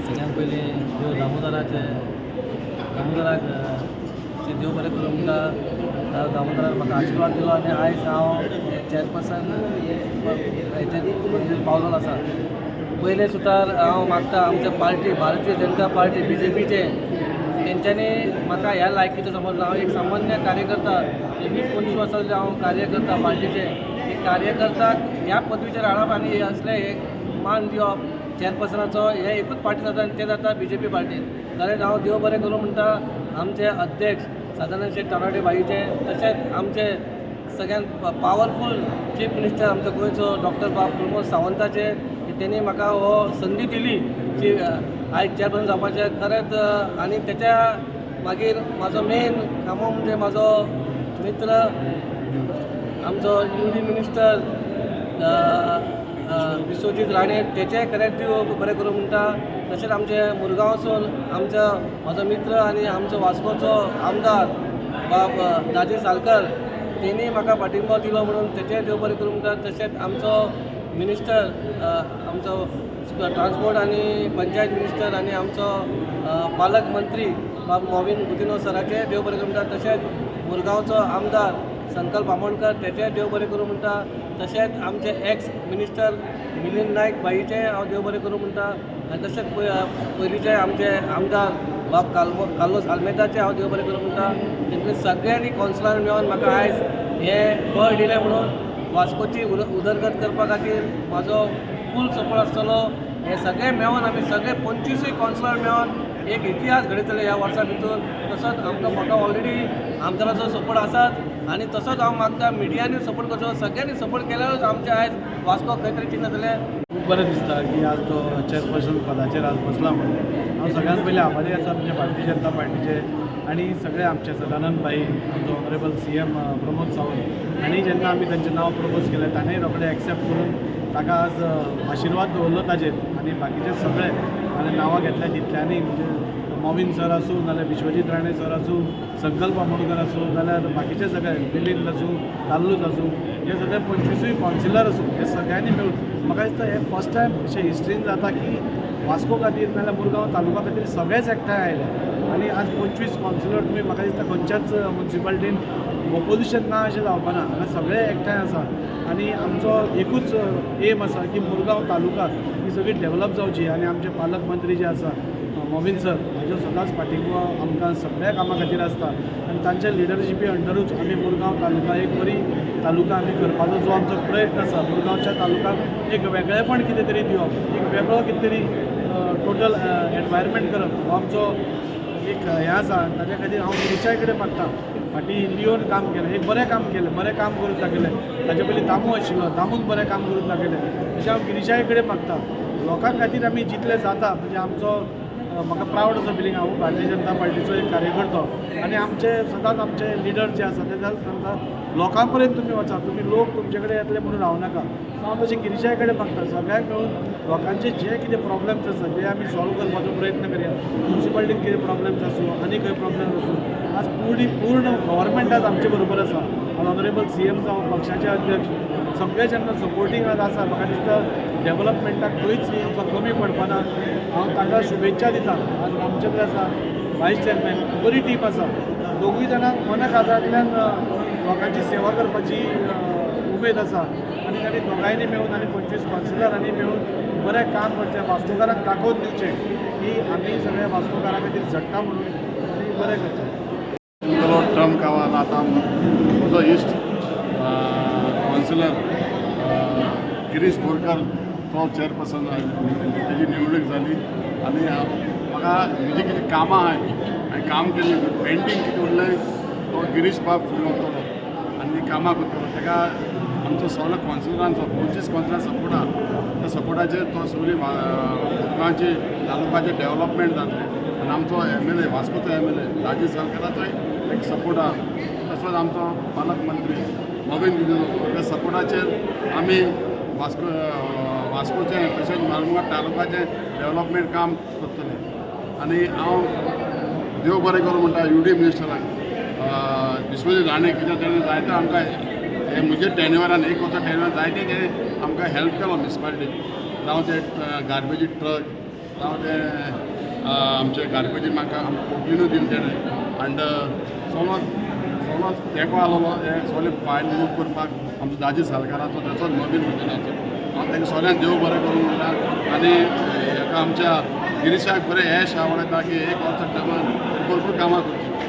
सगळ्यात पयलीं देव दामोदराक देव बरें करूं म्हणटा दामोदराक म्हाका आशिर्वाद दिलो आनी आयज हांव चॅरपर्सन हेचेर पावलेलो आसा. पयले सुद्दां हांव मागता आमच्या पार्टी भारतीय जनता पार्टी BJPचे तेंच्यांनी म्हाका ह्या लायकीचो समजलो. हांव एक सामान्य कार्यकर्ता 20-25 वर्सां जाली हांव कार्य करता पार्टीचे. एक कार्यकर्ता ह्या पदवीचेर हाडप आनी असले एक मान दिवप चॅरपर्सनाचो हे एकूच पार्टी जाता आनी ते जाता BJP पार्टीन. जाल्यार हांव देव बरें करूं म्हणटा आमचे अध्यक्ष सदानंद शेट तराडे बाईचे, तशेंच आमचे सगळ्यात पावरफूल चीफ मिनिस्टर आमचो गोंयचो डॉक्टर प्रमोद सावंताचे. त्यांनी म्हाका हो संदी दिली की आयज चॅरपर्सन जावपाचें खरेंच. आनी तेच्या मागीर म्हाजो मेन कामो म्हणजे म्हाजो मित्र आमचो UD मिनिस्टर विश्वजीत राणे तेचेय खरेंच देव बरें करूं म्हणटा. तशेंच आमचे मुरगांवसून म्हाजो मित्र आनी आमचो वास्कोचो आमदार बाब दाजी सालकर तेणी म्हाका पाठिंबो दिलो म्हणून तेचेय देव बरें करूं म्हणटा. तशेंच आमचो मिनिस्टर आमचो ट्रान्सपोर्ट आनी पंचायत मिनिस्टर आनी आमचो पालक मंत्री बाब मोविन गुदिनो सराचे देव बरें करूं म्हणटा. तशेंच मुरगांवचो आमदार संकल्प आमोणकर तेचेय देव बरें करूं म्हणटा. तशेंच आमचे एक्स मिनिस्टर मिलिंद नायक बाईचे हांव देव बरें करूं म्हणटा. आनी तशेंच पयलींचे आमचे आमदार बाब कार्लोस आल्मेदाचे हांव देव बरें करूं म्हणटा. तेंचे सगळ्यांनी कौन्सिलरान मेळोन म्हाका आयज हें बळ दिलें म्हणून वास्कोची उदरगत करपा खातीर म्हाजो फूल सपोर्ट आसतलो. हे सगळे मेळोन आमी सगळे 25 कौन्सिलर मेळोन एक इतिहास घडयतले ह्या वर्सा भितर. तसोच म्हाका ऑलरेडी आमदाराचो सपोर्ट आसात आनी तसोच हांव मागता मिडियांनी सपोर्ट करचो. सगळ्यांनी सपोर्ट केल्यारूच आमचे आयज वास्को खंय तरी चिन्ह जातलें. खूब बरें दिसता की आज तो चॅरपर्सन पदाचेर आज बसला म्हणून. हांव सगळ्यांत पयलीं आभारी आसा आमचे भारतीय जनता पार्टीचे आनी सगळे आमचे सदानंद बाई आमचो ऑनरेबल CM प्रमोद सावंत हांणी जेन्ना आमी तांचें नांव प्रपोज केलें ताणेंय रोखडें एक्सेप्ट करून ताका आज आशिर्वाद दवरलो ताजेर. आनी बाकीचे सगळे हांवें नांवां घेतल्या तितल्यांनी म्हणजे मोविन सर आसूं नाजाल्यार विश्वजीत राणे सर आसूं, संकल्प आमोणकर आसूं, नाजाल्यार बाकीचे सगळे मिलिंद आसूं, कार्लोस आसूं, हे सगळे 25 कौन्सिलर आसूं, हे सगळ्यांनी मेळून म्हाका दिसता हे फर्स्ट टायम अशें हिस्ट्रीन जाता की वास्को खातीर नाजाल्यार मुरगांव तालुका खातीर सगळेच एकठांय आयले. आनी आज 25 कौन्सिलर तुमी म्हाका दिसता खंयच्याच म्युन्सिपालिटीन ऑपोजिशन ना अशें जावपाना. हांगा सगळे एकठांय आसा आनी आमचो एकूच एम आसा की मुरगांव तालुका ही सगळी डेवलप जावची. आनी आमचे पालक मंत्री जे आसा मोविन सर हाजो सदांच पाठिंबो आमकां सगळ्या कामां खातीर आसता आनी तांच्या लिडरशिपी अंडरूच आमी मुरगांव तालुका एक बरी तालुका आमी करपाचो जो आमचो प्रयत्न आसा. मुरगांवच्या तालुक्याक एक वेगळेपण कितें तरी दिवप, एक वेगळो कितें तरी टोटल एनवायरमेंट करप हो आमचो एक हें आसा. ताच्या खातीर हांव गिरीशाय कडेन मागता. फाटीं लियोन काम केलें, एक बरें काम केलें, बरें काम करून दाखयलें. ताचे पयलीं दामू आशिल्लो, दामून बरें काम करून दाखयलें. तशें हांव गिरीशाय कडेन मागता लोकां खातीर आमी जितलें जाता म्हणजे आमचो म्हाका प्रावड असो फिलींग हांव भारतीय जनता पार्टीचो एक कार्यकर्तो आनी आमचे सदांच आमचे लिडर जे आसा ते सांगता लोकां पर्यंत तुमी वचा, तुमी लोक तुमचे कडेन येतले म्हणून रावं नाका. सो हांव तशें गिरीशाय कडेन मागता सगळ्यांक मेळून लोकांचे जे कितें प्रॉब्लेम्स आसा ते आमी सॉल्व करपाचो प्रयत्न करया. म्युन्सिपालिटीन कितें प्रॉब्लेम्स आसूं आनी खंय प्रॉब्लेम्स आसूं आज पूर्ण गव्हर्मेंट आज आमचे बरोबर आसा. ऑनरेबल CM जावं पक्षाचे अध्यक्ष सगळे जेन्ना सपोर्टींग आज आसा म्हाका दिसता डेवलपमेंटाक खंयच आमकां कमी पडपाना. हांव ताका शुभेच्छा दिता. आज रामचंद्र आसा वायस चॅरमॅन, बरी टीम आसा. दोगूय जाणांक मनाकारांतल्यान लोकांची सेवा करपाची उमेद आसा आनी ताणी दोगांयनी मेळून आनी 25 कौन्सिलरांनी मेळून बरें काम करचें, वास्कोकारांक दाखोवन दिवचें की आमी सगळे वास्कोकारां खातीर झडटा म्हणून आनी बरें करचें. टर्म कावान आतां म्हजो इश्ट कौन्सिलर गिरीश बोरकार तो चॅरपर्सन तेजी निवडणूक जाली आनी म्हाका म्हजी कितें कामां हांवें काम केल्लीं पेंटींग कितें उरलें तो गिरीश बाब फुडें व्हरतलो आनी कामां करतलो. ताका आमचो सगळो कौन्सिलरांचो 25 कौन्सिलर सपोर्ट आहा. त्या सपोर्टाचेर तो सगळी गोंयची तालुकाचें डेवलपमेंट जातलें आनी आमचो MLA वास्कोचो MLA दाजी सालकराचोय एक सपोर्ट आहा. तसोच आमचो पालक मंत्री मोविन गुदिनो त्या सपोर्टाचेर आमी वास्कोचें तशेंच मालमोगा तालुकाचें डेवलपमेंट काम करतले. आनी हांव देव बरें करूं म्हणटा UD मिनिस्टराक विश्वजीत राणे कित्याक ताणें जायते आमकां हे म्हजे टेन्युअरान 1 वर्सा टेन्युअरान जायते तेणें आमकां हेल्प केलो म्युन्सिपालिटीक जावं ते गार्बेजी ट्रक जावं ते आमचे गार्बेजी म्हाका कोंकणीनूच दिले तेणें आनी समज तेको आसलो हे सगळे फायल मूव करपाक आमचो दाजी सालकाराचो तेचोच नवीन म्हजेनाचो हांव तांकां सगळ्यांक देव बरें करूं म्हणटा आनी हेका आमच्या गिरीशाक बरें यश आवडटा की 1 वर्सा टायमान भरपूर कामां करची.